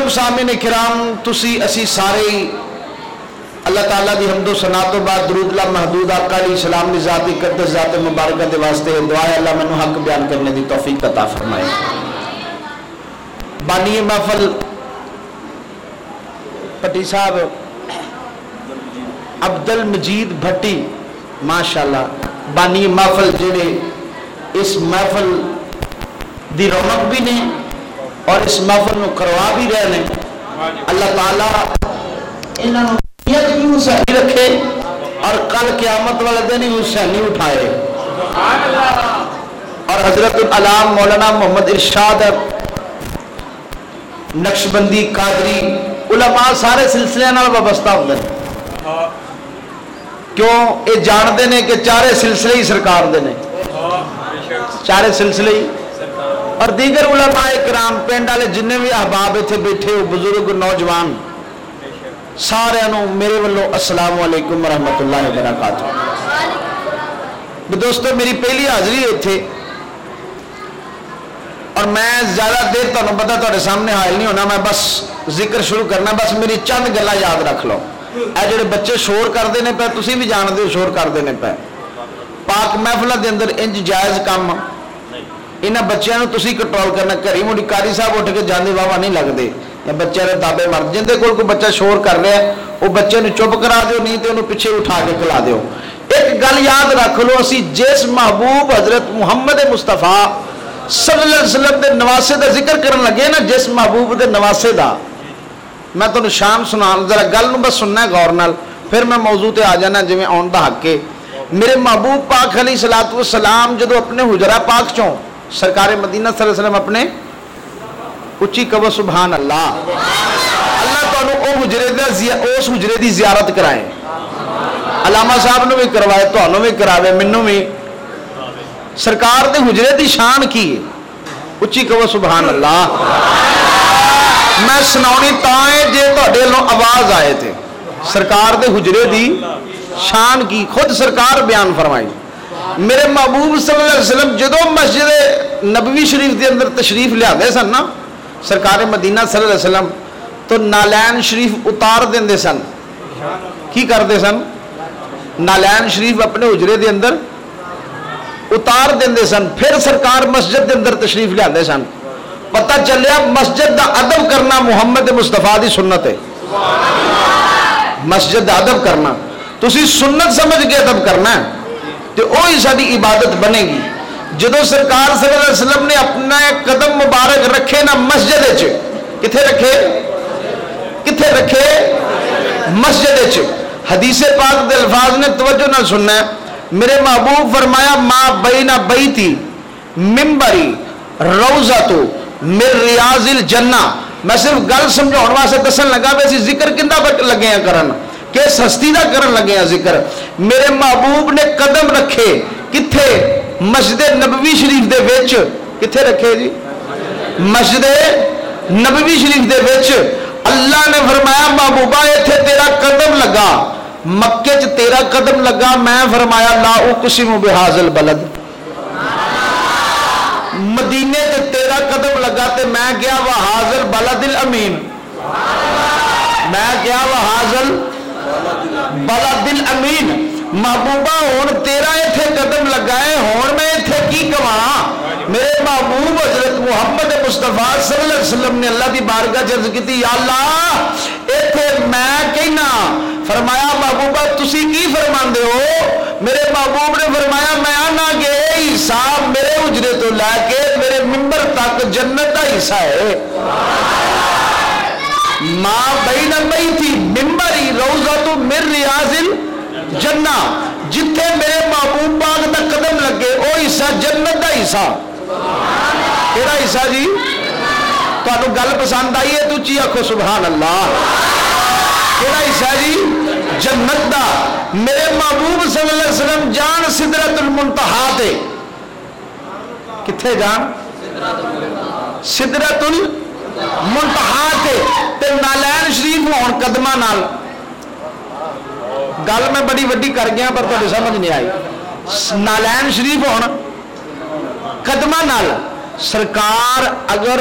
محترم سامعین کرام، تسی اسی سارے اللہ تعالیٰ دی حمد و ثنا تو بعد درود لا محدود آقا علیہ السلام دی ذاتی قدس ذات مبارکہ دے واسطے دعا ہے اللہ مینوں حق بیان کرنے دی توفیق عطا فرمائے۔ بانی محفل پٹی صاحب عبد المجید بھٹی ماشاءاللہ بانی محفل جڑے اس محفل دی رونق بھی نہیں اور اس محفل میں کروا بھی رہے ہیں، اللہ تعالیٰ انہوں نے صحیح رکھے اور کل قیامت والے دن ہی حسینی اٹھائے۔ اور حضرت العلام مولانا محمد ارشاد نقشبندی قادری علماء سارے سلسلے نال وابستہ ہوتے ہیں، کیوں یہ جانتے ہیں کہ چارے سلسلے ہی سرکار دے نے، چارے سلسلے ہی۔ اور دیگر علماء کرام پنڈ والے جن بھی احباب اتنے بیٹھے ہو بزرگ نوجوان سارے میرے والوں السلام علیکم ورحمۃ اللہ وبرکاتہ۔ دوستو میری پہلی حاضری اتنے اور میں زیادہ دیر تمہیں پتا تھوڑے سامنے حائل نہیں ہونا، میں بس ذکر شروع کرنا، بس میری چند گلا یاد رکھ لو۔ اے جڑے بچے شور کرتے ہیں پہ تسی بھی جانتے ہو شور کرتے ہیں پہ پاک محفلوں کے اندر انج جائز کام انہاں بچیاں تسی کنٹرول کرنا، گھری مڑی قاری صاحب اٹھ کے جاندے واہ نہیں لگتے یا بچے نے دابے مر جن دے کول کوئی بچہ شور کر رہا ہے وہ بچے نے چپ کرا دیو، نہیں تو انہوں پیچھے اٹھا کے کھلا دیو۔ ایک گل یاد رکھ لو، اسی جس محبوب حضرت محمد مصطفیٰ صلی اللہ علیہ وسلم دے نواسے دا ذکر کرن لگے نا، جس محبوب دے نواسے دا میں تمہیں شام سنا ذرا گل نو بس سننا ہے غور نال، پھر میں موضوع تے آ جانا جویں آن دا حق ہے۔ میرے محبوب پاک علیہ الصلوۃ والسلام جدو اپنے حجرہ پاک چوں سرکار مدینہ صلی اللہ علیہ وسلم اپنے اچھی کہو سبحان اللہ، اللہ تانوں او حجرے دا اس حجرے دی زیارت کرائے، علامہ صاحب نے بھی کروائے، تانوں بھی کراوے، مینوں بھی۔ سرکار دے حجرے دی شان کی اچھی کہو سبحان اللہ۔ میں سناؤنی تائیں جے تہاڈے لوں آواز آئے تھے، سرکار دے حجرے دی شان کی خود سرکار بیان فرمائی۔ میرے محبوب صلی اللہ علیہ وسلم جدو مسجد نبوی شریف دے اندر تشریف لیا دے سن نا سرکار مدینہ صلی اللہ علیہ وسلم، تو نالین شریف اتار دیندے سن۔ کی کرتے سن؟ نالین شریف اپنے حجرے دے اندر اتار دیندے سن، پھر سرکار مسجد دے اندر تشریف لیا دے سن۔ پتہ چلیا مسجد دا ادب کرنا محمد مصطفیٰ دی سنت ہے، مسجد دا ادب کرنا تسی سنت سمجھ کے ادب کرنا ہے تو وہی ساری عبادت بنے گی۔ جدو سرکار صلی اللہ علیہ وسلم نے اپنا ایک قدم مبارک رکھے نا مسجد وچ، کتھے رکھے؟ کتھے رکھے؟ مسجد وچ۔ حدیث پاک دے الفاظ نے توجہ نہ سننا ہے، میرے محبوب فرمایا ما بین بیتی منبری روضۃ من ریاض الجنہ۔ میں صرف گل سمجھاؤਣ واسطے دسن لگا ویسے ذکر کندا لگے ہیں کرن کہ ہستی دا کرن لگے ہیں ذکر۔ میرے محبوب نے قدم رکھے کتھے؟ مسجد نبوی شریف دے وچ۔ کتھے رکھے جی؟ مسجد نبوی شریف دے وچ۔ اللہ نے فرمایا محبوبہ ایتھے تیرا قدم لگا، مکے چ تیرا قدم لگا، میں فرمایا لا اقسم بہذا البلد، مدینے تے تیرا قدم لگا تے میں گیا وہذا البلد الامین، میں گیا وہذا البلد الامین۔ محبوبہ ہون تیرا ایتھے قدم لگائے ہون میں ایتھے کی کواں؟ میرے محبوب حضرت محمد مصطفیٰ صلی اللہ علیہ وسلم نے اللہ کی بارگاہ چ عرض کی یا اللہ ایتھے میں کہنا، فرمایا محبوبہ تسی کی فرماندے ہو؟ میرے محبوب نے فرمایا میں آنا کہ اے حساب میرے حجرے تو لے کے میرے منبر تک جنت کا حصہ ہے۔ ماں بین بیتی منبری روضۃ من ریاض الجنہ، جتھے میرے محبوب پاک دا قدم لگے او حصہ جنت دا حصہ۔ کیڑا حصہ جی؟ تانوں گل پسند آئی ہے تو چی آکھو سبحان اللہ۔ کیڑا حصہ جی؟ جنت دا۔ میرے محبوب صلی اللہ علیہ وسلم جان سدرۃ المنتہا تے، کتھے جان؟ سدرۃ المنتہا تے نالین شریف ہون قدمہ نال۔ گل میں بڑی وڈی کر گیا پر تھوڑی سمجھ نہیں آئی۔ نالین شریف ہون قدمہ نال، سرکار اگر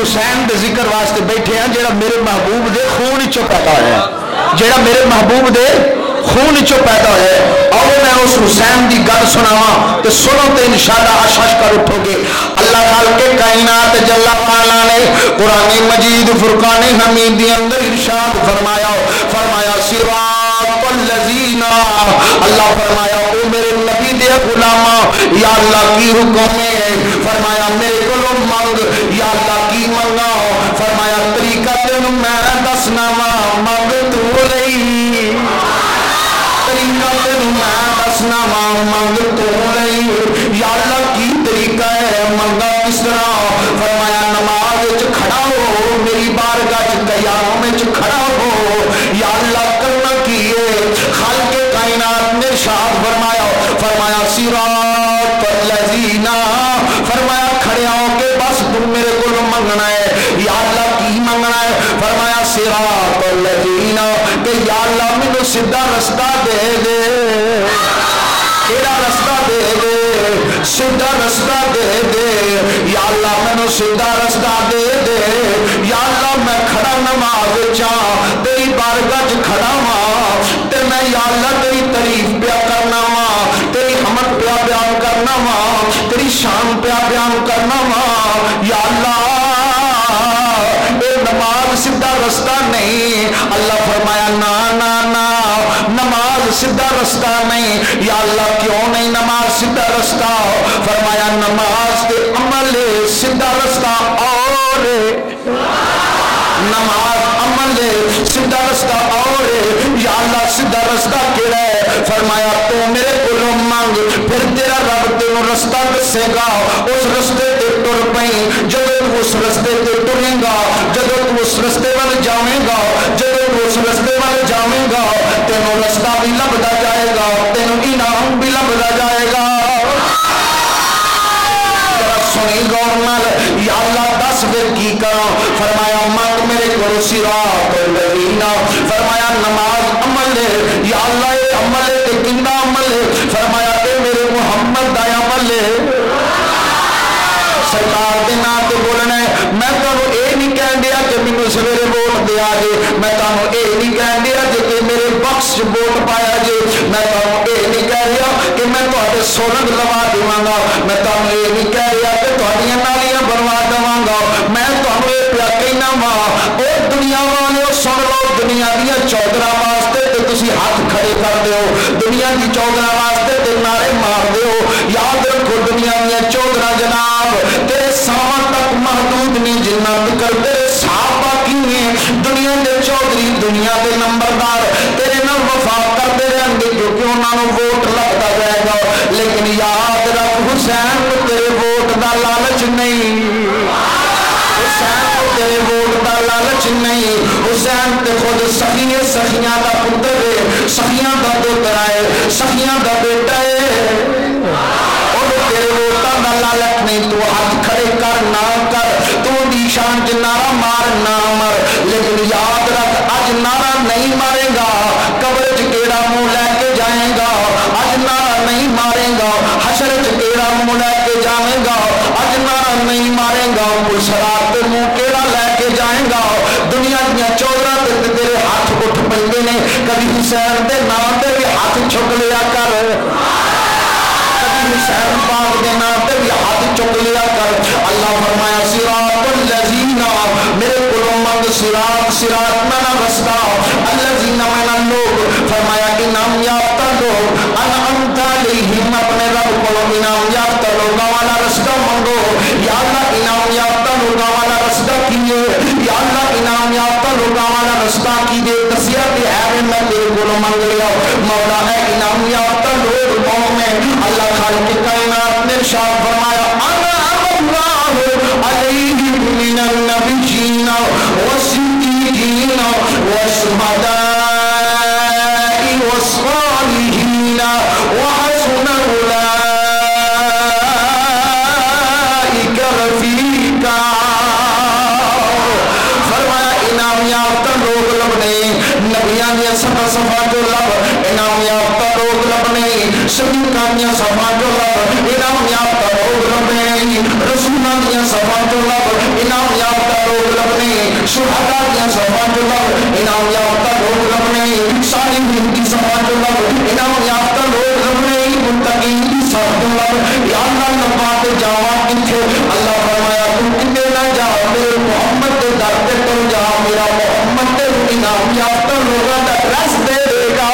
حسین دے ذکر واسطے بیٹھے ہیں جڑا میرے محبوب دے خون چو پیدا ہوا ہے، جڑا میرے محبوب دے خون چو پیدا ہوا ہے۔ اور میں اس حسین دی گل سناواں تے سنو تے انشاءاللہ اشش کر اٹھو گے۔ اللہ خالق کائنات جل وعلا نے قرآن مجید فرقان حمید دے اندر ارشاد فرمایا صراط الذین، اللہ فرمایا او میرے نبی دے غلاما یا اللہ کی حکم ہے، فرمایا میرے کولوں منگ یا اللہ کی منگا، فرمایا طریقہ تینوں میں دسنا وا منگ تو لئی، طریقہ تینوں میں دسنا وا منگ تو لئی، یا اللہ کی طریقہ ہے منگا کس طرح، فرمایا نماز وچ کھڑا ہو میری بارگاہ وچ قیام وچ کھڑا ہو، یا اللہ کرنا کی ہے، خالق کائنات نے ارشاد فرمایا صراط الذین، فرمایا کھڑے ہو کے بس تم میرے کو منگنا ہے، یا اللہ کی منگنا ہے، فرمایا صراط الذین کہ یا اللہ مینوں سیدھا رستہ دے دے، کیڑا رستہ دے دے، سیدھا رستہ دے دے، یا اللہ مینوں سیدھا رستہ دے دے، یا اللہ میں کھڑا نماز وچ تیری بارگاہ وچ کھڑا ہاں تے میں یا اللہ تیری تعریف پیا کرنا وا، تیری حمد پیا بیان کرنا وا، تیری شان پیا بیان کرنا وا، یا اللہ اے نماز سیدھا رستہ نہیں، اللہ فرمایا نا نا نا نماز سیدھا رستہ نہیں، یا اللہ کیوں نہیں نماز سیدھا رستہ، فرمایا نماز کے عمل سیدھا رستہ اور نماز عمل سیدھا رستہ اور، یا اللہ سیدھا رستہ کیڑا ہے، فرمایا تو میرے کولوں منگ پھر تیرا رب تینوں رستہ دسے گا، اس رستے تے ٹر پئی، جدوں تو اس رستے تے ٹرے گا، جدوں تو اس رستے وال جاویں گا، جدوں تو اس رستے وال جاویں گا تینوں رستہ بھی لبدا جائے گا، تینوں انعام بھی لبدا جائے گا۔ سنی غور نال، یا اللہ دس پھر کی کراں، فرمایا منگ میرے کو صراط الذین، فرمایا نماز عمل ہے، یا اللہ اے عمل ہے تے کیندا عمل ہے، فرمایا اے میرے محمد دا عمل ہے، سرکار دے نام تے بولنا ہے، میں تانوں اے نہیں کہن دیا کہ مینوں سویرے ووٹ دیا جے، میں تانوں اے نہیں کہن دیا کہ میرے بخش ووٹ پایا جے، میں تانوں اے نہیں کہہ رہا کہ میں تہاڈے سولنگ لوا دیواں گا، میں تانوں اے نہیں کہہ رہا کہ تہاڈیاں نالیاں بنوا دواں گا، میں تانوں اے پیا کہنا وا او دنیا والےو سن لو، دنیا دیاں چودراں واسطے تے تسی ہاتھ کھڑے کر دیو، دنیا دی چودراں واسطے تے نعرے مار دیو، یاد رکھو دنیا دیاں چودراں جناب تیرے ساواں تک محدود نہیں، جنہ تک تیرے صاحب باقی ہیں، دنیا دے چودھری دنیا دے نمبردار تیرے نال وفا کرتے رہیں گے کیونکہ انہاں نوں ووٹ لگتا جائے گا، لیکن یاد رکھ حسین کو تیرے ووٹ دا لالچ نہیں، حسین کو تیرے ووٹ دا لالچ نہیں، حسین تے خود سخیے سخیاں دا پتر ہے، سخیاں دا پوترا ہے، سخیاں دا بیٹا ہے، تیرے ووٹاں دا لالچ نہیں، تو ہاتھ کھڑے کر نہ کر، تو دی شان چ نعرہ مار نہ مر، لیکن یاد رکھ اج نعرہ نہیں مارے گا قبر چ کیڑا منہ لے کے جائے گا، اج نعرہ نہیں مارے گا حشر چ کیڑا منہ لے کے جائے گا، اج نعرہ نہیں مارے گا پلسرات تے منہ کیڑا لے کے جائے گا، دنیا دیاں چودراں تے تیرے ہاتھ اٹھ پیندے نے، کبھی حسین دے نام تے بھی ہاتھ چک لیا کر، حسین پاک دے نام تے بھی ہاتھ چک لیا کر، اللہ فرمایا صراط الذین، میرے کولوں منگ صراط میں رستہ، الذین میں لوگ، فرمایا انعام یافتہ لوگ، انعمت علیہم، اپنے رب کولوں انعام یافتہ لوگاں والا رستہ منگو، یا اللہ انعام یافتہ لوگاں والا رستہ کیے، یا اللہ انعام یافتہ لوگاں والا رستہ کی دے دسیا کہ ہے میں تیرے کولوں منگ لیا، مولا ہے انعام یافتہ لوگ قوم میں، اللہ خالق کائنات نے ارشاد فرمایا انعم اللہ علیہم من النبیین والصدیقین والشہداء والصالحین وحسن اولئک رفیقا، فرمایا انعام یافتہ لوگ لبنے، نبیاں دیا صفا جو لب انعام یافتہ لوگ لبنے، صدیقاں دیا صفا جو لب انعام یافتہ لوگ لبنے، رسولاں دیا صفا جو لب لب انعام یافتہ لوگ لبنے شہداء دیا صحبہ جو لب انعام یافتہ لوگ لبنے صالحین کی صحبہ جو لب انعام یافتہ لوگ لبنے متقین کی صحبہ جو لب یا اللہ نبات جاوا کتھے اللہ فرمایا تم کتے نہ جا میرے محمد کے در پہ تو جا میرا محمد تے انعام یافتہ لوگوں کا رس دے دے گا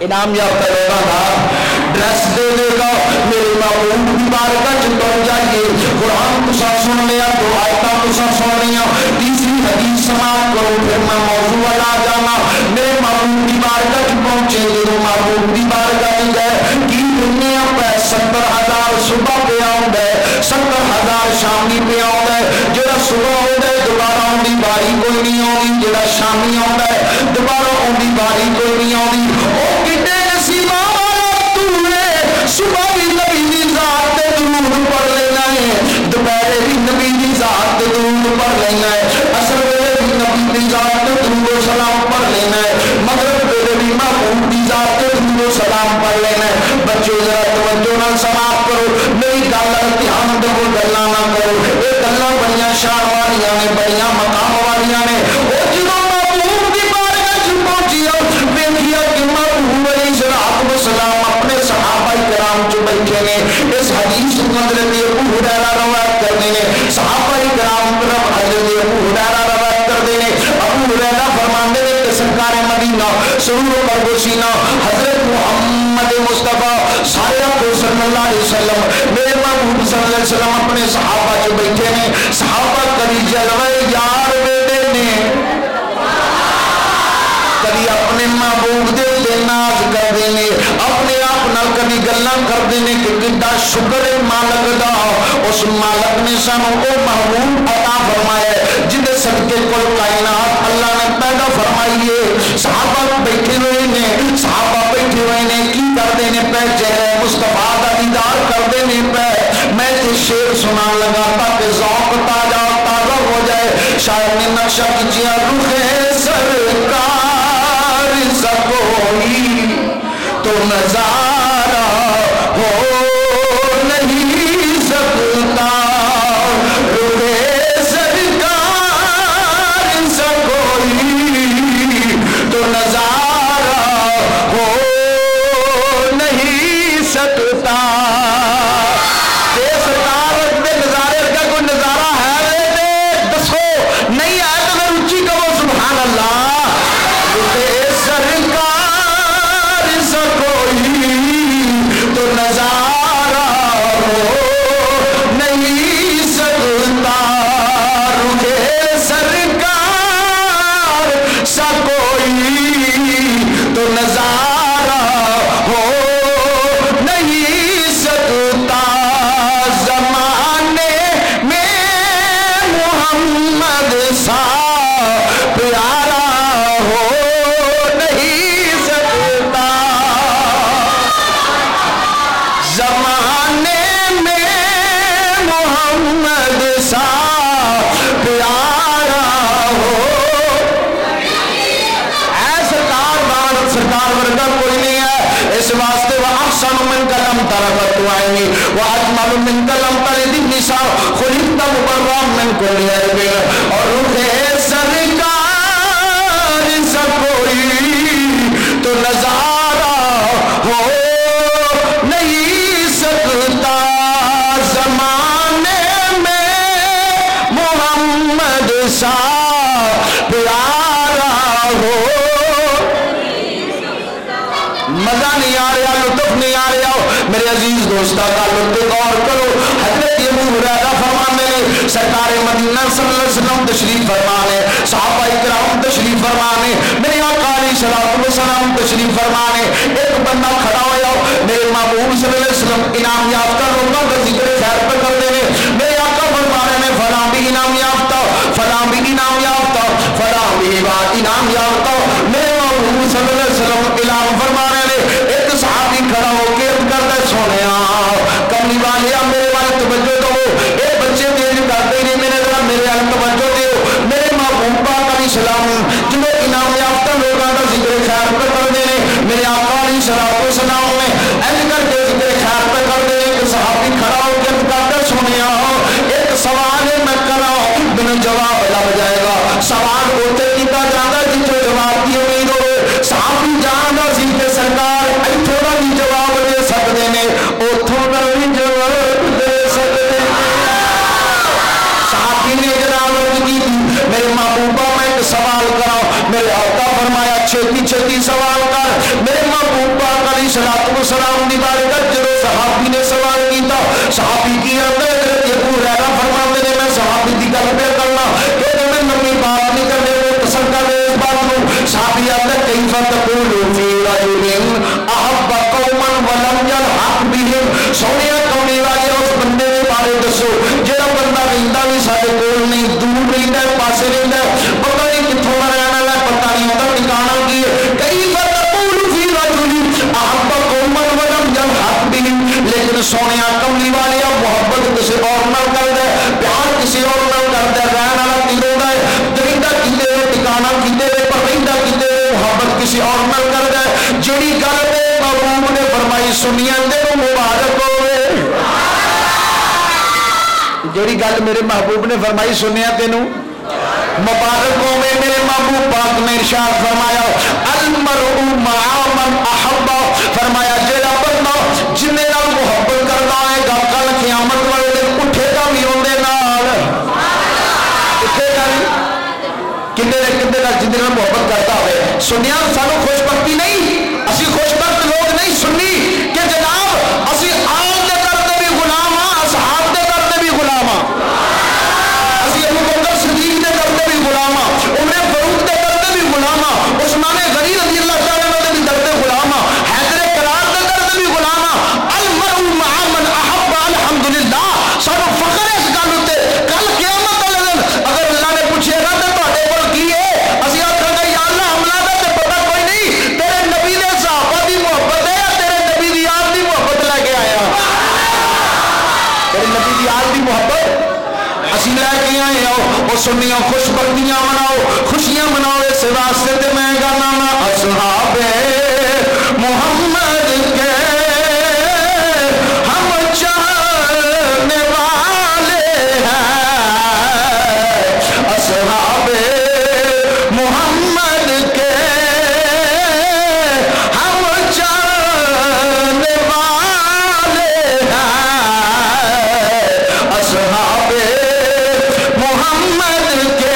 انعام یافتہ لوگوں کا ڈریس دے دے گا میرے محبوب کی بارگاہ چلو جائیے قرآن تسا سن لیا دو آیتاں تسا سن لیا تیسری حدیث سماعت کرو پھر میں موضوع والا جانا میرے محبوب کی بارگاہ چ پہنچے جدو محبوب کی بارگاہ نہیں گئے کی دنیا پہ 70,000 صبح پہ آؤں گے 70,000 شامی پہ آؤں گے جڑا صبح آؤں گے دوبارہ آؤں دی باری کوئی نہیں آؤں جڑا شامی آؤں گے دوبارہ آؤں دی باری کوئی نہیں آؤں او کتنے نصیبہ صبح بھی نبی دی ذات تے درود پڑھ لینا ہے دوپہر بھی نبی دی ذات تے درود پڑھ لینا ہے عصر ویلے بھی نبی دی ذات تے درود و سلام پڑھ لینا ہے مغرب ویلے بھی محبوب دی ذات تے درود و سلام پڑھ لینا ہے بچوں ذرا توجہ نال سماعت کرو میری گل امتحان دے کوئی گلاں نہ کرو یہ گلاں بڑیاں شان والیاں نے بڑیاں مقام والیاں نے او جدوں محبوب دی بارگاہ چ پہنچیا ویکھیا کہ محبوب علیہ الصلوۃ والسلام اپنے صحابہ کرام جو بیٹھے نے اس حدیث مطلب ابو ہریرہ روایت کرتے ہیں صحابہ کرام طرف حضرت ابو ہریرہ روایت کرتے ہیں ابو ہریرہ فرماتے ہیں کہ سرکار مدینہ سرور برگوشینہ حضرت محمد مصطفیٰ سارے کو صلی اللہ علیہ وسلم میرے محبوب صلی اللہ علیہ وسلم اپنے صحابہ جو بیٹھے ہیں صحابہ کبھی جلوے یار بیٹے نے کبھی اپنے محبوب دے ناز کر دینے اپنے آپ نال کبھی گلاں کر دینے کہ کتنا شکر ہے مالک دا اس مالک نے سانو او محبوب عطا فرمایا جدے صدقے کوئی کائنات اللہ نے پیدا فرمائیے صحابہ بیٹھے ہوئے نے صحابہ بیٹھے ہوئے نے کی کر دینے پہ چہرے مصطفیٰ دا دیدار کر دینے پہ میں تے شعر سنان لگا تاکہ ذوق تازہ ہو جائے شاید نے نقشہ کیجیا رخ سرکار کوئی تو نظارہ ہو نہیں سکتا روئے سرکار سا کوئی تو نظارہ ہو نہیں سکتا سرکار رکھتے نظارے کا کوئی نظارہ ہے دسو نہیں آئے تو میں اچھی کہو سبحان اللہ سرکار سا کوئی تو نظارہ ہو نہیں سکتا رکھے سرکار سا کوئی تو نظارہ ہو نہیں سکتا زمانے میں محمد سا پیارا ہو زمانے میں محمد سا پیارا ہو اے سرکار ورگا کوئی نہیں ہے اس واسطے وہ احسن من کلم تربت آئیں وہ اجمل من کلم تلد النساء خلقت مبرا من کل عیب اور روح سرکار سا کوئی تو نظارہ ہو نہیں سکتا زمانے میں محمد سا پیارا ہو مزہ نہیں آ رہا لطف نہیں آ رہا میرے عزیز دوستہ کا لطف غور کرو حضرت ابو ہریرہ فرمانے سرکار مدینہ صلی اللہ علیہ وسلم تشریف فرمانے صحابہ کرام تشریف فرمانے میرے آقا علیہ الصلوۃ والسلام تشریف فرمانے ایک بندہ کھڑا ہوا میرے محبوب صلی اللہ علیہ وسلم انعام یافتہ لوگوں کا ذکر خیر پہ کرتے ہیں میرے آقا فرمانے میں فلاں بھی انعام یافتہ فلاں بھی انعام یافتہ فلاں بھی انعام یافتہ میرے محبوب صلی اللہ علیہ وسلم اعلان فرمانے نے ایک صحابی کھڑا ہو کے کرتا سونے کملی والیا میرے والے توجہ دو اے بچے تیز کرتے نہیں میرے ذرا میرے والے توجہ دو میرے محبوب پاک علیہ السلام جنہوں انعام یافتہ لوگوں کا ذکر خیر پہ کرتے ہیں میرے آقا علیہ السلام نے ایسے کر کے ذکر خیر پہ کرتے ہیں کہ صحابی کھڑا ہو کے کرتا سوال اتنے کیا جاتا جتنے جواب کی امید ہو صحابی جانتا سی کہ سرکار اتوں کا بھی جواب دے سکتے ہیں اتوں کا بھی جواب دے سکتے ہیں صحابی نے جناب کی میرے محبوبہ میں ایک سوال کرا میرے آقا فرمایا چھتی چھتی سوال کر میرے محبوبہ علیہ الصلوۃ والسلام دی بارے میں جب صحابی نے سوال کیتا صحابی کی اندر یہ پورا فرماتے ہیں میں صحابی دی گل پہ کرنا کہ میں نمی بات نہیں کرنے میں پسند کر رہے اس بات کو صحابی اندر کئی فتقول فی رجل احب قوما ولم يلحق بهم سونیا قومی والے اس بندے کے بارے دسو جڑا بندہ رہندا بھی سارے کول نہیں دور رہندا ہے پاسے رہندا ہے پتہ نہیں کتھوں دا رہن والا پتہ نہیں اوندا ٹھکانہ کی ہے کئی فتقول فی رجل احب قوما ولم يلحق بهم لیکن سونیا قومی والے محبت کسی اور نہ کردا ہے پیار کسی اور نہ کردا ہے رہن والا دلوں دا ہے رہندا کتے ٹھکانہ کتے پر رہندا کتے محبت کسی اور نہ کردا ہے جڑی گل تے محبوب نے فرمائی سنیا دے مبارک ہوے جڑی گل میرے محبوب نے فرمائی سنیا تینوں مبارک ہوے میرے محبوب پاک نے ارشاد فرمایا المرء مع من احب فرمایا جڑا بندہ جن نال محبت کردا ہے گا کل قیامت والے دن اٹھے گا بھی اون دے نال اٹھے گا کنے کنے نال جن نال محبت کردا ہوے سنیا سانو خوش بختی نہیں اسی خوش بخت لوگ نہیں سنی کہ جناب اسی آل دے کرتے بھی غلام ہاں اصحاب دے کرتے بھی غلام ہاں اسی ابو بکر صدیق دے کرتے بھی غلام ہاں عمر فاروق دے کرتے بھی غلام ہاں عثمان غنی رضی اللہ تعالی عنہ دے بھی کرتے غلام ہاں حیدر کرار دے کرتے بھی غلام ہاں المرء مع من احب الحمدللہ سانو فخر ہے اس گل تے کل قیامت والے دن اگر اللہ نے پوچھے گا تے تواڈے کول کی ہے اسی آکھاں گے یا اللہ حملہ دا تے پتہ کوئی نہیں تیرے نبی دے صحابہ دی محبت ہے تیرے نبی دی یاد دی محبت لے کے آیا تیرے نبی دی یاد دی محبت اسی لے کے آئے ہو وہ سنیاں خوش بختیاں مناؤ خوشیاں مناؤ اس واسطے تے میں گانا نا اصحاب محمد کے ہم چاہنے والے ہیں اصحاب محمد کے ہم چاہنے والے ہیں اصحاب محمد کے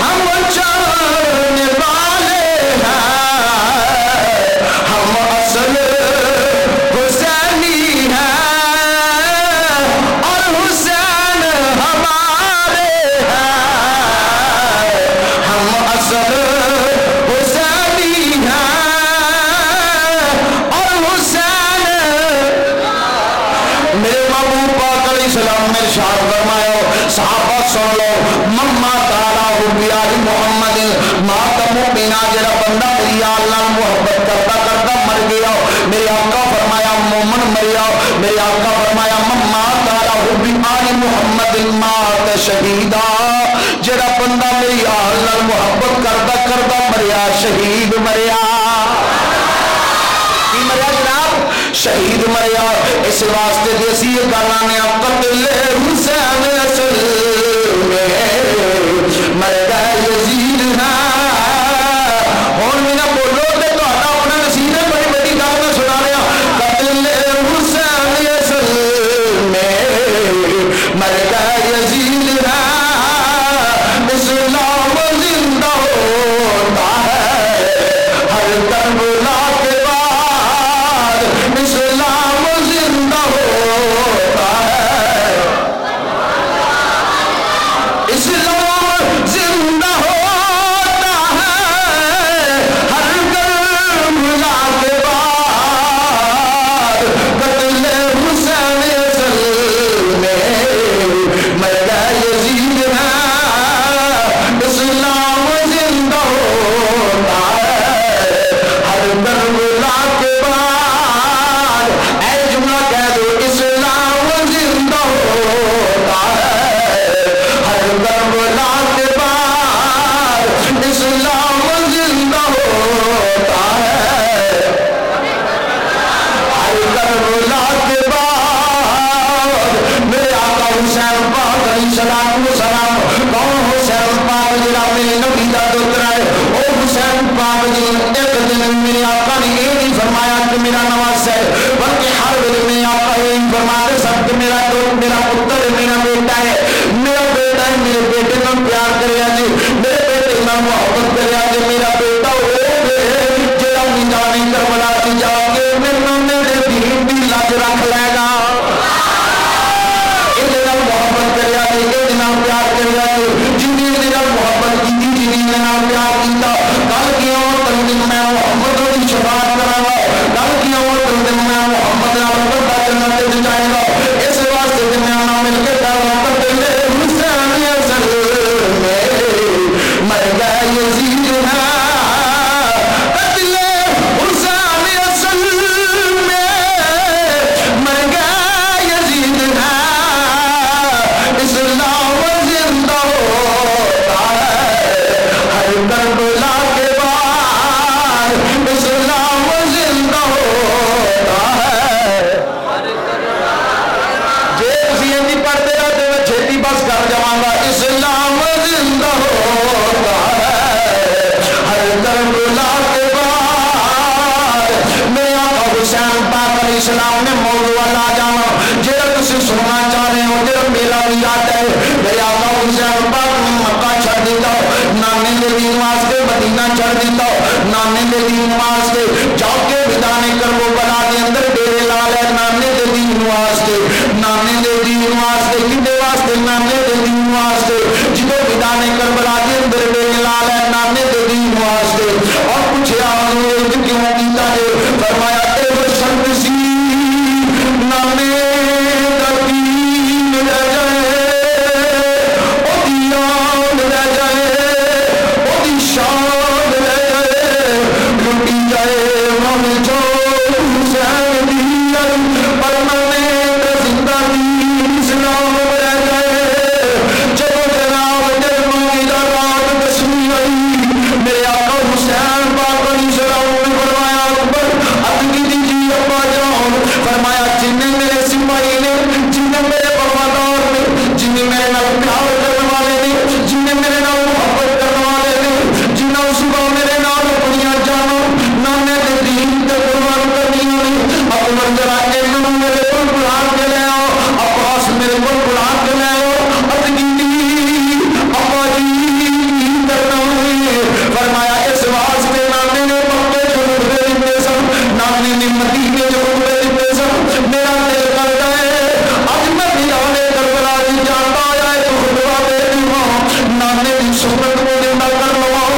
ہم چاہنے والے ہیں ہم اصل حسینی ہیں اور حسین ہمارے ہیں ہم اصل حسینی ہیں اور حسین میرے محبوب پاک علیہ السلام نے ارشاد فرمایا صحابہ سن لو مما تعالی حبیال محمد ماتم بنا جڑا بندہ میری اللہ محبت کرتا کرتا مر گیا میرے آقا فرمایا مومن مریا میرے آقا فرمایا مما تعالی حبیال محمد مات شہیدا جڑا بندہ میری اللہ محبت کرتا کرتا مریا شہید مریا مریا جناب شہید مریا اس واسطے دیسی یہ گانا نے قتل حسین اصل میں مر گئے یزید نا ہوں بھی نہ بولو تے تہاڈا اپنا نصیب ہے بڑی بڑی گل میں سنا رہا قتل حسین اصل میں مر گئے یزید نا اسلام زندہ ہوتا ہے ہر کربلا کے بعد اسلام زندہ ہوتا ہے دین واسطے مدینہ چڑھ دیتا نانے دے دین واسطے جا کے بدانے کربو بلا دے اندر ڈیرے لا لے نانے دے دین واسطے نانے دے دین واسطے کدے واسطے نانے دے دین واسطے جدو بدانے کربلا دے اندر ڈیرے لا لے نانے دے دین واسطے اور پوچھا کیوں کیتا ہے فرمایا اے شرط سی نانے دا دین رہ جائے او دیان رہ جائے او دی شان رہ جائے لٹی جائے من جو حسین دین پر نانے دا زندہ دین اسلام رہ جائے جب جناب جرمانی دا رات دسویں آئی میرے آقا حسین پاک علیہ السلام نے فرمایا اکبر ادگی دیجی ابا جان فرمایا جنہیں میرے سپاہی نے جنہیں میرے وفادار نے جنہیں میرے نال پیار کرنے والے نے جنہیں میرے نال محبت کرنے والے نے جنہیں صبح میرے نال اپنی جانو نانے دے دین تے قربان کرنی ہوئی اکبر ذرا اینوں میرے کو بلا کے لے آؤ عباس میرے کو بلا کے لے آؤ ادگی دی ابا جی کرنا ہوئی فرمایا اس واسطے نانے نے مکے جو رتبے دیتے سن نانے نے مدینے جو رتبے دیتے سن میرا دل کرتا ہے اج میں میدانے کربلا دی جانتا آیا ہے تو خطبہ دے دیواں نانے دی صحبت کو زندہ کر لواں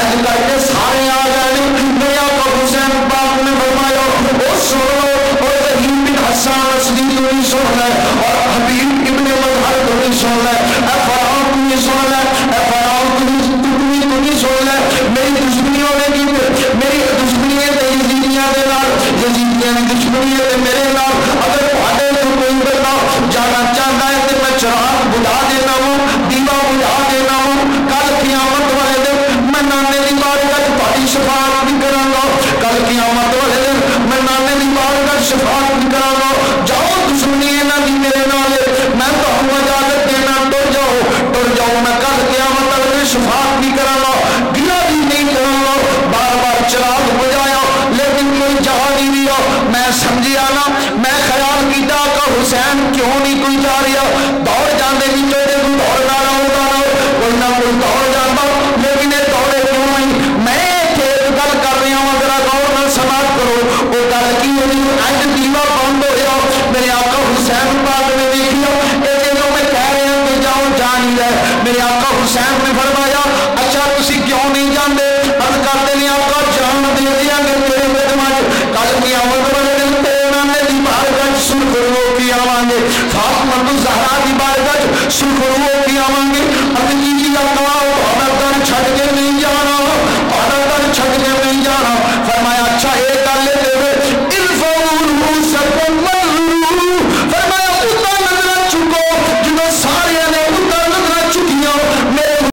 اج کر کے سارے آ گئے میرے آقا حسین پاک نے فرمایا او سن لو اور رحیم بن حسان اسدی تو نہیں سن لے اور حبیب ابن مظہر تو نہیں سن لے اے فراؤ تو نہیں سن لے اے فراؤ تو نہیں سن لے میری دشمنیوں نے کی میری دشمنیاں تے یزیدیاں دے نال یزیدیاں نے دشمنیاں تے میرے نال اگر تھوڑے تو کوئی بندہ جانا چاہتا ہے تے میں چراغ بجھا دینا ہوں دیوا بجھا دینا ہوں کل قیامت والے دن میں نانے دی بارگاہ وچ تہاڈی شفاعت بھی کراں گا کل قیامت والے دن میں نانے دی بارگاہ وچ شفاعت بھی کراں گا جاؤ دشمنی انہاں دی میرے نال میں تہاڈوں اجازت دینا ٹر جاؤ میں کل قیامت والے دن شفاعت بھی کراں گا گلا بھی نہیں کراں گا بار بار چراغ بجایا لیکن کوئی جا نہیں رہا میں سمجھیا نا میں خیال کیتا کہ حسین کیوں نہیں کوئی جا رہا دوڑ جاندے بھی چوڑے کوئی دوڑ نہ کوئی نہ کوئی دوڑ جاتا لیکن یہ دوڑے کیوں نہیں میں ایک گل کر رہا ہوں ذرا غور نال سماعت کرو وہ گل کی ہوئی اج دیوا بند ہویا میرے آقا حسین پاک نے دیکھیا یہ جو میں کہہ رہا ہوں کہ جاؤ جا نہیں رہے میرے آقا حسین نے فرمایا اچھا تسی کیوں نہیں جاندے عرض کرتے ہیں آقا جان دے دیاں گے تیرے خدمت کل قیامت والے دن تیرے نانے دی بارگاہ سرخ رو کے آواں گے فاطمہ الزہرا دی بارگاہ سرخ رو کے آواں گے ادگی جی آقا تہاڈا در چھڈ کے نہیں جانا تہاڈا در چھڈ کے نہیں جانا فرمایا اچھا اے گل دے الفور سکم فرمایا اتنا نظر چکو جنوں سارے نے اتنا نظر چکیاں میرے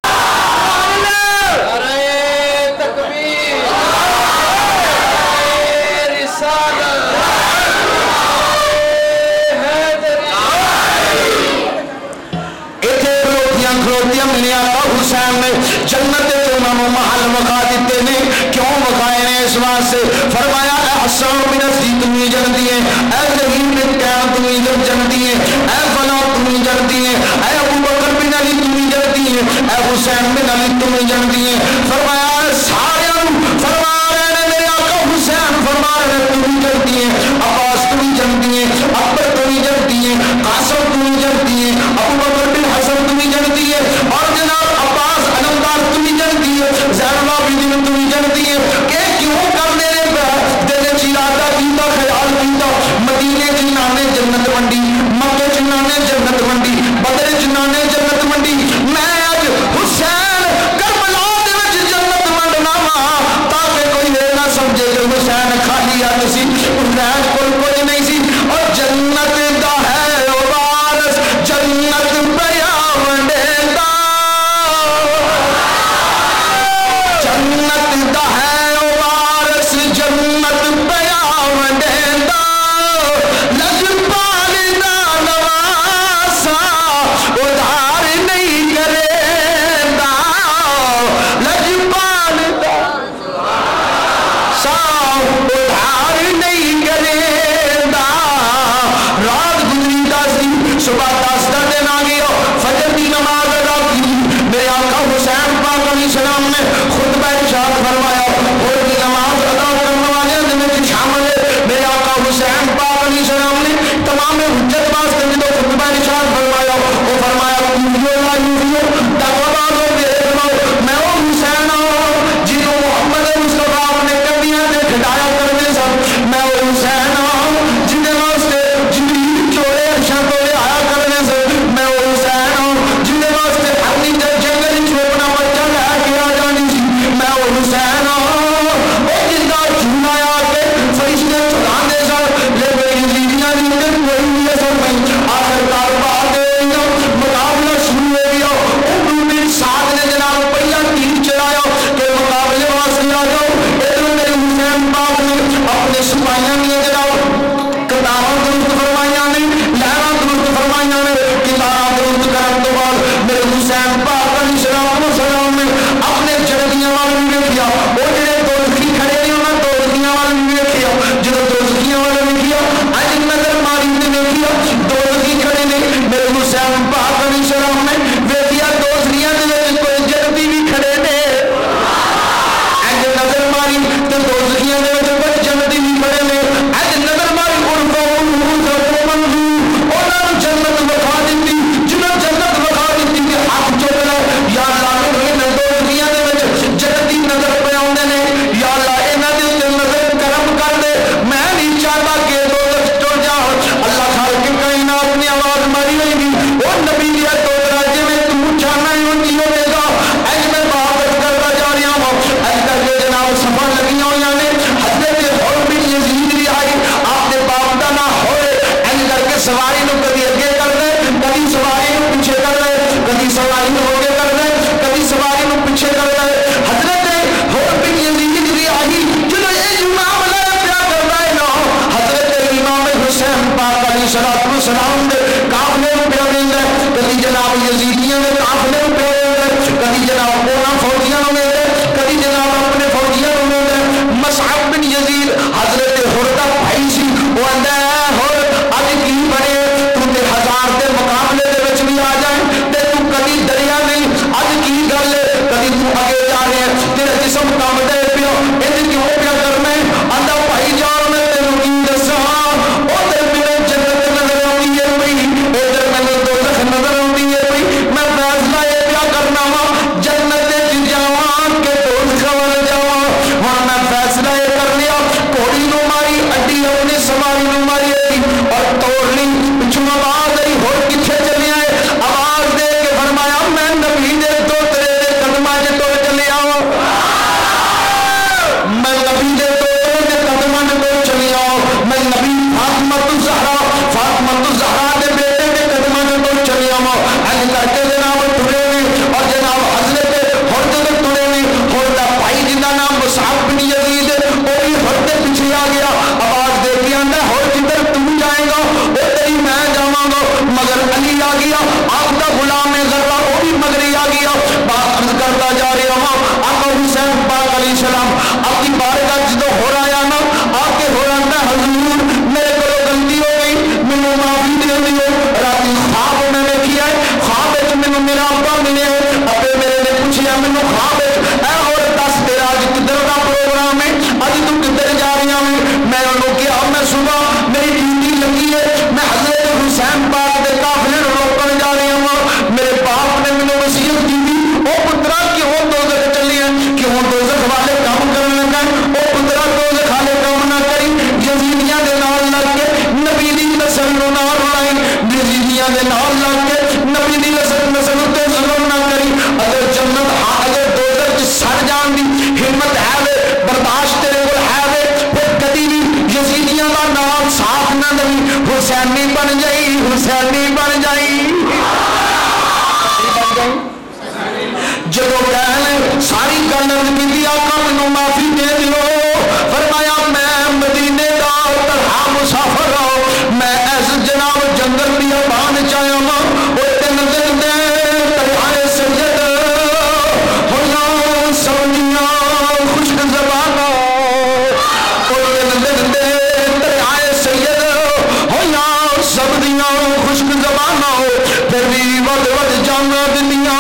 کھلوتیاں ملیا حسین نے جنت انہوں محل مکھا دیتے نے کیوں مکھائے نے اس واسطے فرمایا اے حسن بن عزی تمہیں جنتی ہے اے زہین بن قیام تمہیں جنتی ہے اے فلا تمہیں جنتی ہے اے ابو بکر بن علی تمہیں جنتی ہے اے حسین بن علی تمہیں جنتی ہے فرمایا سارے فرما رہے ہیں میرے آقا حسین فرما رہے ہیں تمہیں جنتی ہے عباس تمہیں جنتی ہے اکبر تمہیں جنتی ہے قاسم تمہیں جنتی ہے ابو بکر بن حسن تمہیں جنتی ہے اور جناب عباس علمدار تمہیں جنتی ہے زین العابدین تمہیں جنتی ہے کہ کیوں کر میرے دل چیرادہ کیتا خیال کیتا مدینے جنانے جنت منڈی مکے جنانے جنت منڈی بدر جنانے جنت منڈی میں اج حسین کربلا دے وچ جنت مینو خواب اے اور دس تیرا اج کدھر کا پروگرام ہے اج تو کدھر جا رہی ہے میں انہوں کیا میں صبح میری ڈیوٹی لگی ہے میں حضرت حسین پاک کے قافلے روکن جا رہی ہوں میرے باپ نے مینو وصیت کی تھی وہ پترا کیوں دوزخ چلی ہے کیوں دوزخ والے کام کرنے لگا وہ پترا دوزخ والے کام نہ کری یزیدیاں دے نال لگ کے نبی دی نسل نو نہ رلائی یزیدیاں دے نال لگ کے نبی دی نسل تے ظلم نہ کری اگر جنت اگر دوزخ چ سڑ جان دی ہمت ہے وے برداشت تیرے کول ہے وے پھر کدی بھی یزیدیاں دا نام ساتھ نہ دئی حسینی بن جائی حسینی بن جائی جدو کہنے ساری گل کی آقا مینوں معافی دے دیو فرمایا میں مدینے دا طلحہ مسافر ہوں میں ایس جناب جنگل دی آبان چایا ہوں وہ دن دن دے طلحہ سید ہویا سونیاں خشک زباناں وہ دن دن دے طلحہ سید ہویا سبدیاں خشک زباناں پھر بھی ود ود جانا دنیا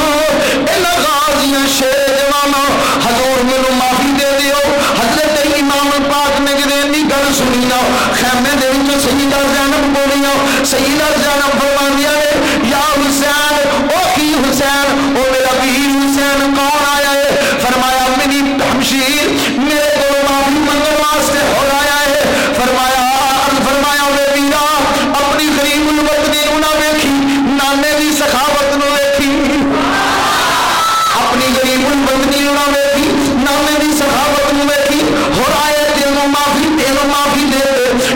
غازیاں شیر جوانا حضور مینوں معافی دے دیو حضرت امام پاک نے کدے گل سنی نا خیمے دے وچ سیدہ زینب بولیاں سیدہ زینب فرماندیاں نے یا حسین او کی حسین او میرا ویر حسین کون آیا ہے فرمایا میری ہمشیر میرے کو معافی منگن واسطے ہو آیا ہے فرمایا وے ویرا اپنی غریب الوطنی نو نہ ویکھی نانے دی سخاوت نو ویکھی اپنی غریب البندی نہ ویکھی نامے دی سخاوت نو ویکھی ہو آئے تینوں معافی دے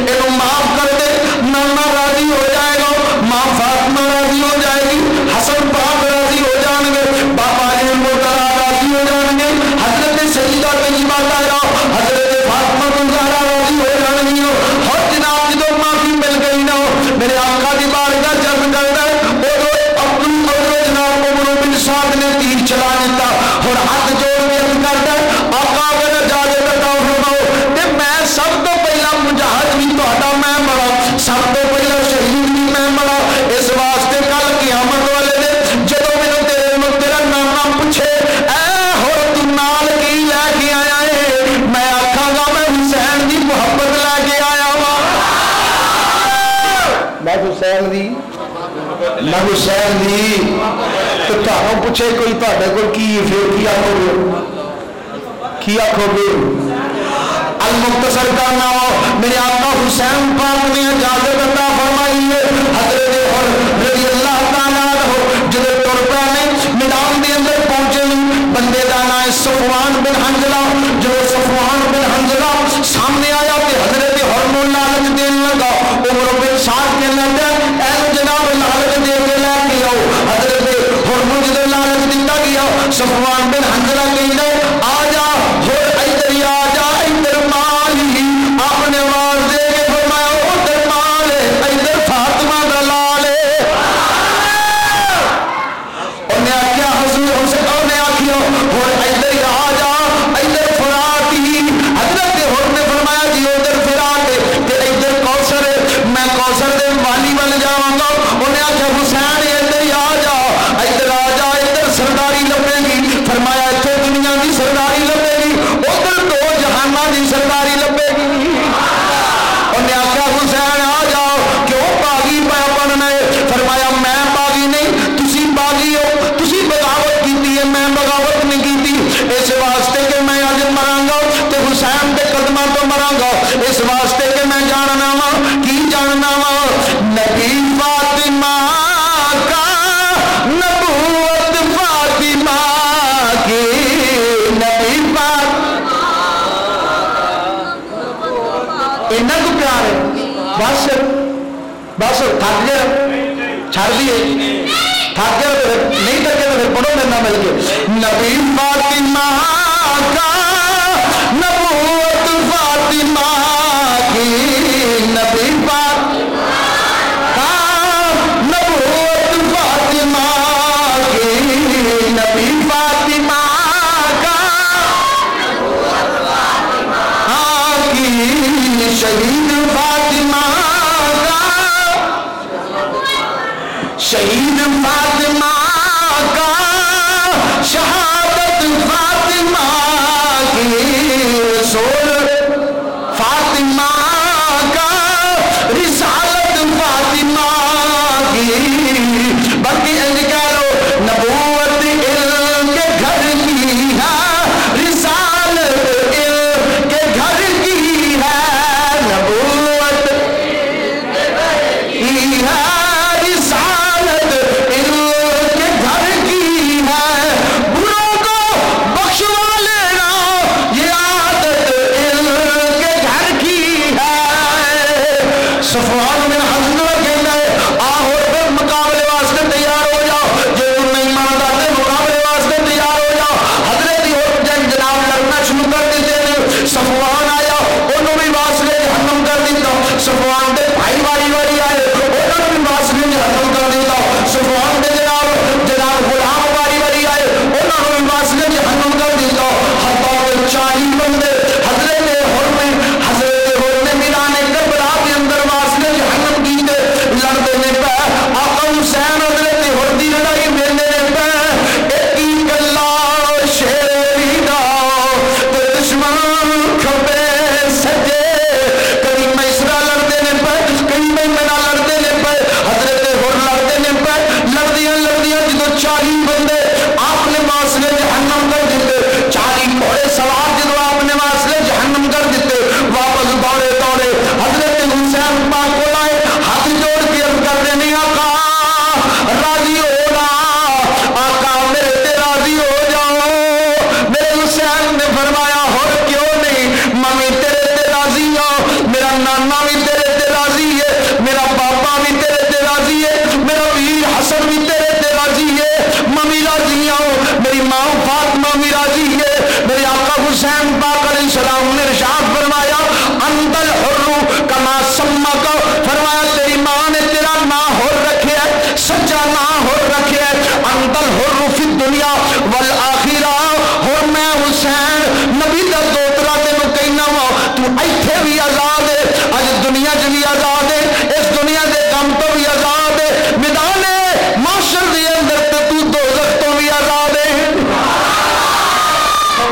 اینو معاف کر دے نانا راضی ہو جائے گا ماں فاطمہ راضی ہو جائے گی حسن پاک راضی ہو جان گے بابا علم مطلع راضی ہو جان گے حضرت سیدہ طیبہ زہرا حضرت فاطمہ زہرا راضی ہو جان گی اور جناب جدو معافی مل گئی نا میرے آقا دی بارگاہ جذب کرتا ہے ادھر جناب عمر بن سعد نے تیر چلا دیتا اور ہاتھ جوڑ کے کرتا ہے آقا اگر اجازت عطا فرماؤ تے میں سب تو پہلا مجاہد بھی تہاڈا میں مرا سب تو پہلا شہید بھی میں مرا اس واسطے کل قیامت والے دن جدو مینوں تیرا نام پوچھے اے ہو تو نال کی لے کے آیا ہے میں آکھاں گا میں حسین دی محبت لے کے آیا ہاں میں حسین دی میں حسین دی تو تہوں پوچھے کوئی تہاڈے کول کی پھر کی آکھو گے کی آکھو گے المختصر کا نام میرے آقا حسین پاک نے اجازت عطا فرمائی ہے حضرت عمر رضی اللہ تعالیٰ عنہ جدے تر پے میدان دے اندر پہنچے بندے دا نام ہے صفوان بن حنظلہ جو صفوان بن حنظلہ سامنے آیا کہ حضرت عمر لالچ دین لگا عمر بن سعد کہنے لگا اے جناب لالچ دے کے لے کے آؤ حضرت عمر جدے لالچ دیتا گیا صفوان بن حنظلہ کہنے آ جا اور ادھر آ جا ادھر مال ہی اپنے آواز دے کے فرمایا ادھر مال ہے ادھر فاطمہ دا لال ہے انہیں آخیا حضور انہیں آخیا اور ادھر آ جا ادھر فرات ہی حضرت عمر نے فرمایا جی ادھر فرات ہے کہ ادھر کوثر ہے میں کوثر دے والی بن جاواں گا انہیں آخیا حسین ادھر آ جا ادھر سرداری لبے گی فرمایا اتنے دنیا کی سرداری لبے گی ادھر دو جہاناں کی سرداری لبے گی انہیں آخیا حسین آ جاؤ کیوں باغی پہ بننا ہے فرمایا میں باغی نہیں تسی باغی ہو تسی بغاوت کی ہے میں بغاوت نہیں کی اس واسطے کہ میں اج مراں گا تو حسین کے قدموں تو مراں گا اس واسطے کہ میں جاننا وا کی جاننا وا نبی فاطمہ کا نبوت فاطمہ کی نبی فاطمہ اینا کو پیار ہے بس بس تھک گیا چھڑ دیے تھک گیا نہیں تھکے تو پھر پڑھو میرے نہ مل کے نبی فاطمہ کا نبوت فاطمہ کی نبی فاطمہ کا نبوت فاطمہ کی نبی فاطمہ کا کی شہید فاطمہ کا شہید فاطمہ کا شہادت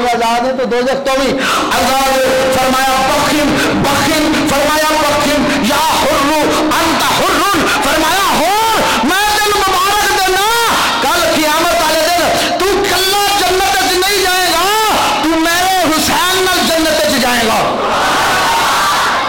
لوگ آزاد ہیں تو دوزخ تو بھی آزاد ہے. فرمایا بخم بخم, فرمایا بخم یا حر انت حر, فرمایا حر میں تینوں مبارک دینا کل قیامت والے دن تو کلا جنت وچ نہیں جائے گا, تو میرے حسین نال جنت وچ جائے گا.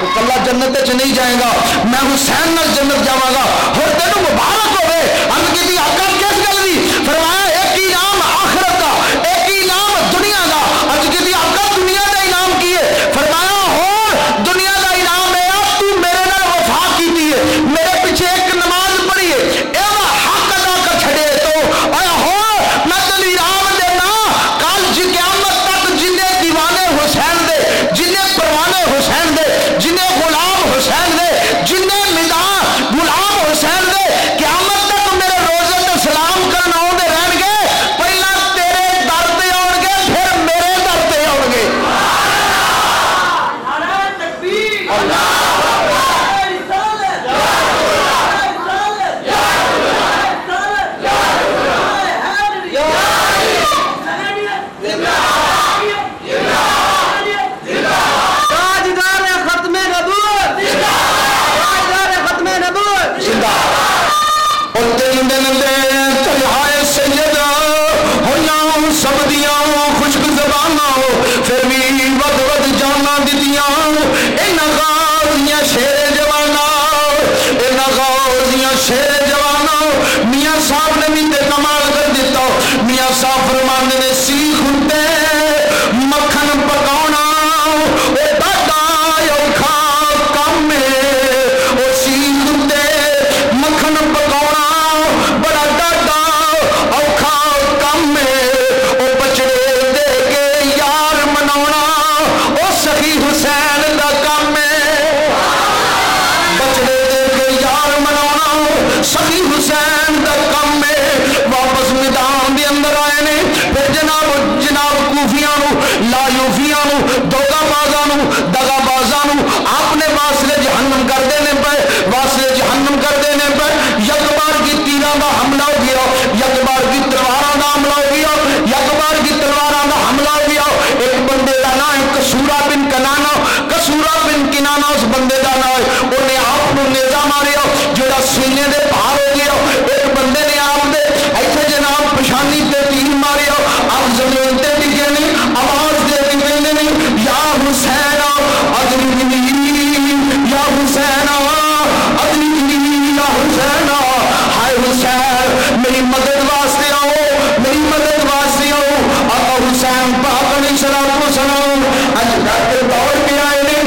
تو کلا جنت وچ نہیں جائے گا, میں حسین نال جنت جاواں گا. اور تینوں مبارک ہوے. ہم کیتی آقا کس گل دی؟ فرمایا ایک ہی نام آخرت دا, ایک ہی نام دنیا دا. اج کیتی آقا دنیا دا انعام کی ہے؟ فرمایا ہو دنیا دا انعام ہے تو میرے نال وفا کیتی ہے, میرے پیچھے ایک نماز پڑھی ہے, اے حق ادا کر چھڑے تو اے ہو میں تینوں انعام دینا کل جی قیامت تک جنے دیوانے حسین دے, جنے پروانے حسین دے, جنے غلام حسین دے, جنے میدان غلام حسین دے قیامت تک میرے روزے تے سلام کرنا آتے رہن گے. پہلا تیرے در تے آؤ گے, پھر میرے در تے آؤ گے. میاں صاحب نے بھی کمال کر دیتا. میاں صاحب فرمانے نے سیخ ہوتے مکھن پکاؤنا وہ بڑا اوکھا کم ہے. وہ سیخ ہوتے مکھن پکاؤنا بڑا ڈاڈا اوکھا کم ہے. وہ بچڑے دے کے یار مناونا وہ سخی حسین دا کم ہے. بچڑے دے کے یار مناونا سخی حسین دا کم ہے. واپس میدان دے اندر آئے نے, پھر جناب کوفیاں نو, لایوفیاں نو, دوگا بازاں نو, دگا بازاں نو اپنے واسطے جہنم کر دینے پے, واسطے جہنم کر دینے پے. یک بار کی تیراں دا حملہ ہو گیا, یک بار کی تلواراں دا حملہ ہو گیا, یک بار کی تلواراں دا حملہ ہو گیا. ایک بندے دا نام ہے کسورا بن کنانا, کسورا بن کنانا اس بندے دا نام ہے. انہیں آپ کو نیزہ ماریا جڑا سینے دے باہر ہو گیا. ایک بندے نے آپ دے ایتھے جناب پچھانی تے تیر ماریا, آپ زمین تے ڈگے نہیں, آواز دے کے کہندے نہیں یا حسین ادرکنی یا حسین ادرکنی یا حسین. ہائے حسین میری مدد واسطے آؤ, میری مدد واسطے آؤ. آقا حسین پاک علیہ الصلوۃ والسلام اج گھر تے دوڑ کے آئے نے.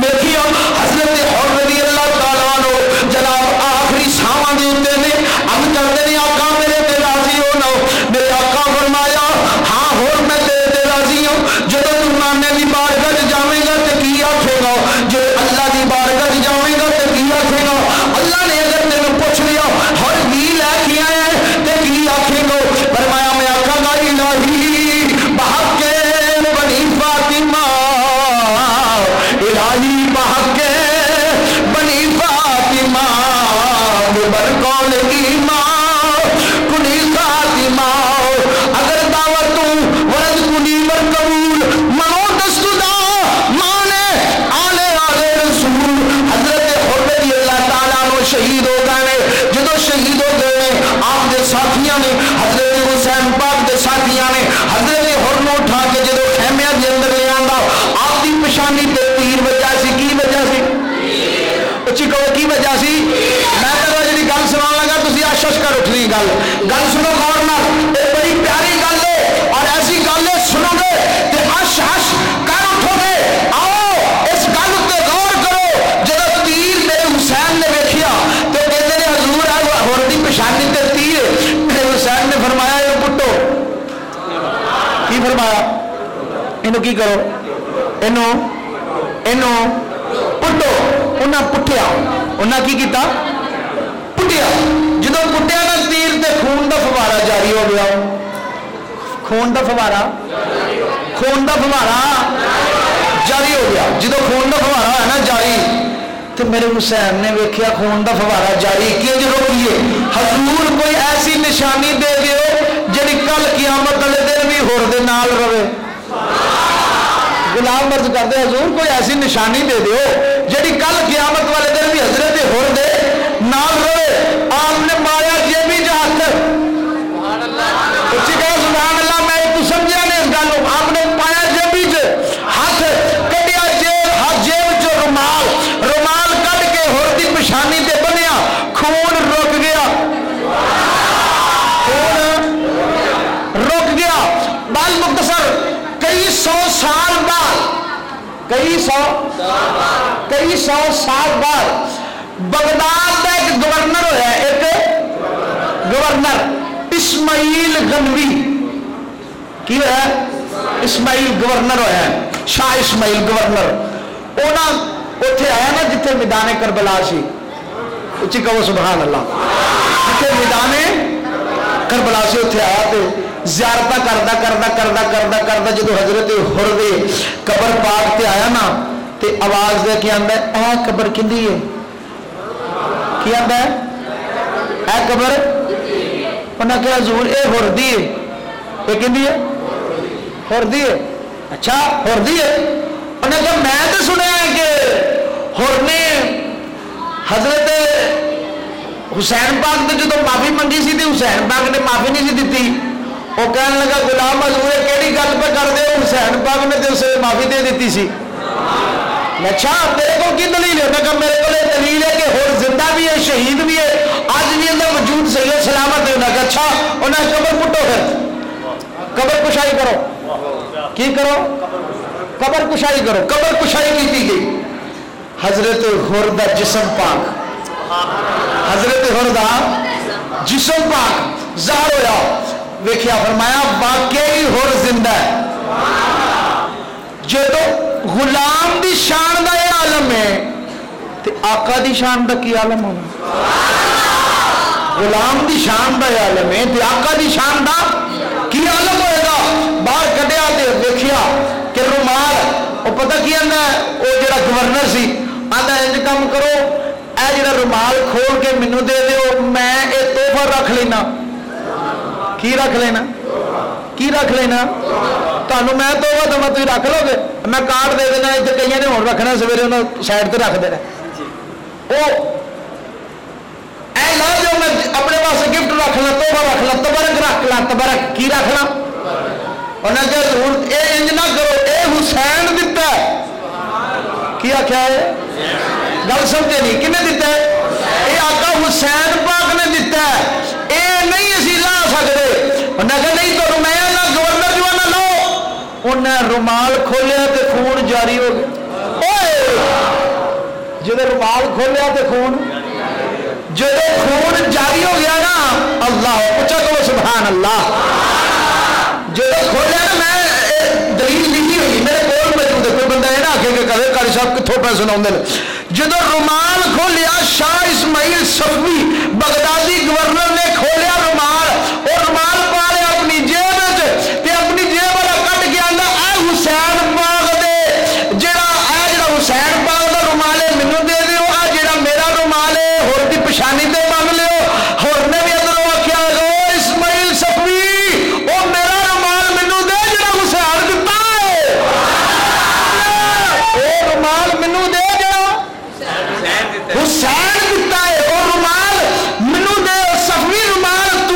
دیکھیے حضرت حر رضی اللہ تعالیٰ عنہ جناب آخری ساواں دے اوتے نے اب کردے نے آقا میرے تے راضی ہو نہ. میرے آقا فرمایا ہاں ہور میں تیرے تے راضی ہوں. جدوں تو نانے دی بارگاہ وچ جاویں گا تے کی آکھے گا, جے اللہ دی بارگاہ وچ جاویں گا تے کی آکھے گا. اللہ نے اگر تینوں پوچھ لیا ہر کی لے کے آیا ہے تے کی آکھے گا؟ فرمایا میں آکھاں گا الہی بحق بنی فاطمہ, الہی بحق بنی فاطمہ برکول ایمان کنی خاتمہ. اگر دعوتوں ورد کنی بر قبول منو دستدا مانے آلے آلے رسول. حضرت حر رضی اللہ تعالیٰ عنہ شہید ہو گئے. جدو شہید ہو گئے آپ دے ساتھیاں نے, حضرت حسین پاک دے ساتھیاں نے حضرت حر نو اٹھا کے جدو خیمیاں دے اندر لے آندا, آپ دی پشانی تے تیر وجہ سی. کی وجہ سی؟ اچھی کہو کی وجہ سی؟ میں تو جی گل سنا لگا تھی آشش کر اٹھنی گل سنو غور نال. یہ بڑی پیاری گل ہے اور ایسی گل ہے سنو گے تو ہش ہش کر اٹھو گے. آؤ اس گل تے غور کرو. جب تیر میرے حسین نے ویکھیا تو کہتے ہیں حضور ہور دی پچھانی تے تیر. میرے حسین نے فرمایا یہ پٹو. کی فرمایا؟ اینو کی کرو, اینو پٹو. انہاں پٹھیا, انہاں کی کیتا؟ پٹیا. جدو پٹیا نا تیر تے خون دا فوارا جاری ہو گیا. خون دا فوارا, خون دا فوارا جاری ہو گیا. جدو خون دا فوارا ہے نا جاری تو میرے حسین نے ویکھیا خون دا فوارا جاری کیوں جو روکیے. حضور کوئی ایسی نشانی دے دیو جڑی کل قیامت والے دن بھی ہور دے نال رہے. جناب مرض کرتے حضور کوئی ایسی نشانی دے دیو جیڑی کل قیامت والے دن بھی حضرت ہور دے نال رہے. آپ نے ماریا جیبی جا کر اچھی کہا سبحان اللہ. میں تو سمجھا نہیں اس گل. آپ نے پایا جیبی ہاتھ کٹیا جیب چ رومال کٹ کے ہور دی پچھانی تے بنیا. خون رک گیا. بال مختصر کئی سو سال بعد بغداد کا ایک گورنر ہوا. ایک گورنر اسماعیل غنوی کی ہوا. اسماعیل گورنر ہوا. شاہ اسماعیل گورنر. اتنے آیا نا جتنے میدان کربلا سی. اچھی کہو سبحان اللہ. جتنے میدان کربلا سی اتنے آیا تو زیارت کردا جدو حضرت ہر دے قبر پاک تے آیا نا تے آواز دے کے آندا ہے اے قبر کندی ہے. کی آندا ہے اے قبر. انہاں کہا حضور اے ہر دی ہے. اے کندی ہے؟ ہر دی ہے. اچھا ہر دی ہے. انہاں کہا میں تے سنیا ہے کہ ہر نے حضرت حسین پاک تے جدو معافی منگی سی تے حسین پاک نے معافی نہیں سی دتی. وہ کہنے لگا غلام حضور کیڑی گل پہ کر دے حسین پاک نے تو اسے معافی دے دیتی سی. اچھا تیرے کو کی دلیل ہے؟ میں کہا میرے کو دلیل ہے کہ ہور زندہ بھی ہے شہید بھی ہے آج بھی اندر وجود صحیح ہے سلامت ہے. انہیں کہا اچھا انہیں قبر پٹو پھر قبر کشائی کرو. کی کرو؟ قبر کشائی کرو. قبر کشائی کی گئی. حضرت ہر دا جسم پاک حضرت ہر دا جسم پاک ظاہر ہوا. ویکھیا فرمایا واقعی ہور زندہ ہے. جدو غلام دی شان دا یہ عالم ہے تے آقا دی شان دا کی عالم ہونا. غلام دی شان دا یہ عالم ہے تے آقا دی شان دا کی عالم ہوئے گا. باہر کڈیا تے ویکھیا کہ رومال وہ پتہ کی آندا ہے وہ جڑا گورنر سی آندا انج کام کرو اے جڑا رومال کھول کے مینوں دے دیو میں اے تحفہ رکھ لینا. کی رکھ لینا؟ کی رکھ لینا؟ تمہیں میں تو تھی رکھ لو گے. میں کارڈ دے دینا اتنے کئی نے ہوں رکھنا سویرے انہوں سائڈ پہ رکھ دینا. وہ اے لا جو میں اپنے واسطے گفٹ رکھ لا توبہ رکھ لا تبرک رکھ لا تبرک کی رکھ لا. انہیں کہا ضرور اے انج نہ کرو اے حسین دیتا ہے. کی آخیا ہے؟ گل سمجھے نہیں. کنے دیتا ہے؟ اے آقا حسین پاک نے دیتا ہے. اے نہیں اسی لا سکتے. انہیں کہا نہیں تو میں نہ گورنر جو نہ لو. انہیں رومال کھولیا تو خون جاری ہو گیا. جب رومال کھولیا تو خون جب خون جاری ہو گیا نا اللہ پوچھا تو سبحان اللہ. جب کھولیا نا میں دلیل لکھی ہوئی میرے کول موجود ہے. کوئی بندہ یہ نہ آخے کہ کہے قاری صاحب کتوں پہ سنا. جب رومال کھولیا شاہ اسماعیل صفوی بغدادی گورنر نے کھولیا رومال اور رومال پا لیا اپنی جیب تے اپنی جیب والا کٹ کے آندا اے حسین پاک دے جڑا حسین پاک دا رومال ہے مینوں دے دیو. آ جڑا میرا رومال ہے ہور دی پچھانی تے بن لیو. ہور نے بھی ادھروں آخیا او اسماعیل صفوی او میرا رومال مینوں دے جڑا حسین دتا ہے. او رومال مینوں دے حسین دیتا ہے. اور رومال منو دے صفوی رومال تو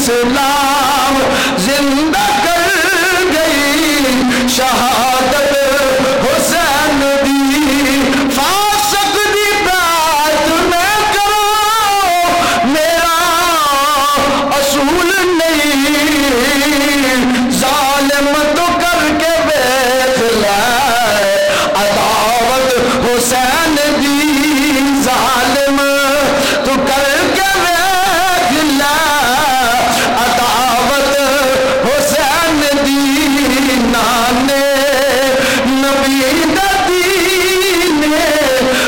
اسلام زندہ کر گئی شہادت حسین دی فاسق دی بات میں کرو میرا اصول نہیں ظالم تو کر کے بیٹھ لے عداوت حسین دی ظالم تو کر کے بیٹھ لے عداوت حسین دی نانے نبی دین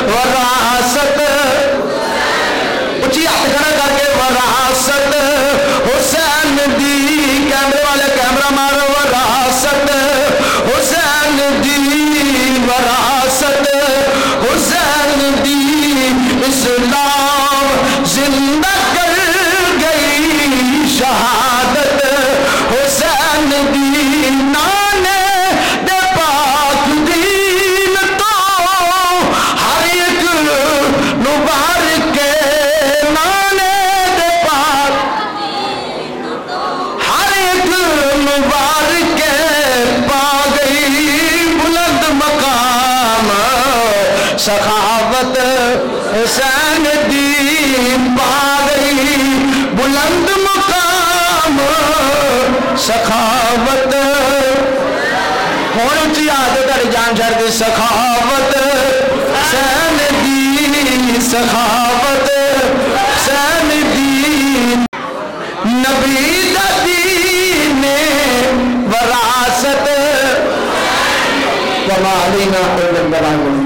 وراثت اچھی ہاتھ کھڑا کر کے وراثت حسین دی کیمرے والے کیمرہ مارو وراثت حسین دی وراثت حسین دی اسلام زندہ کر گئی شہادت حسین دی نانے دے پاک دین تو ہر ایک مبارک کے نانے دے پاک ہر ایک مبارک کے پا گئی بلند مقام سخاوت حسین دی پا گئی بلند مقام سخاوت ہون چی آدھے تاری جان چھڑ دی سخاوت حسین دی سخاوت حسین دی نبی دا دین وراثت کمالینا قلن برانگل